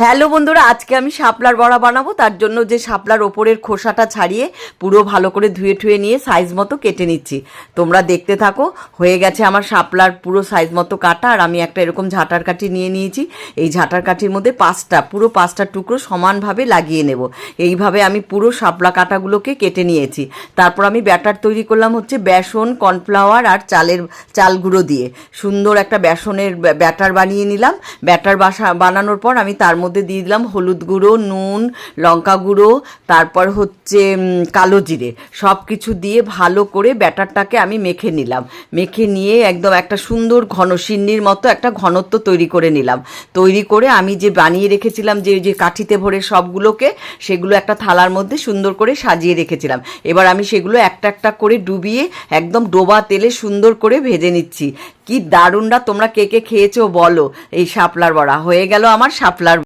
Hello বন্ধুরা, আজকে আমি শাপলার বড়া বানাবো। তার জন্য যে শাপলার ওপরের খোসাটা ছাড়িয়ে পুরো ভালো করে ধুয়ে ঠুয়ে নিয়ে সাইজ মতো কেটে নিচ্ছি। তোমরা দেখতে থাকো। হয়ে গেছে আমার শাপলার পুরো সাইজ মতো কাটা। আর আমি একটা এরকম ঝাঁটার কাঠি নিয়ে নিয়েছি। এই ঝাঁটার কাঠির মধ্যে পুরো পাঁচটা টুকরো সমানভাবে লাগিয়ে নেব। এইভাবে আমি পুরো শাপলা কাটাগুলোকে কেটে নিয়েছি। তারপর আমি ব্যাটার তৈরি করলাম হচ্ছে বেসন, কর্নফ্লাওয়ার আর চাল গুঁড়ো দিয়ে সুন্দর একটা বেসনের ব্যাটার বানিয়ে নিলাম। ব্যাটার বানানোর পর আমি তার মধ্যে দিয়ে দিলাম হলুদ গুঁড়ো, নুন, লঙ্কা গুঁড়ো, তারপর হচ্ছে কালো জিরে, সব কিছু দিয়ে ভালো করে ব্যাটারটাকে আমি মেখে নিলাম। মেখে নিয়ে একদম একটা সুন্দর সিন্নির মতো একটা ঘনত্ব তৈরি করে নিলাম। তৈরি করে আমি যে বানিয়ে রেখেছিলাম যে কাঠিতে ভরে সবগুলোকে, সেগুলো একটা থালার মধ্যে সুন্দর করে সাজিয়ে রেখেছিলাম। এবার আমি সেগুলো একটা একটা করে ডুবিয়ে একদম ডোবা তেলে সুন্দর করে ভেজে নিচ্ছি। কি দারুণটা! তোমরা কে কে খেয়েছো বলো। এই শাপলার বড়া হয়ে গেল আমার শাপলার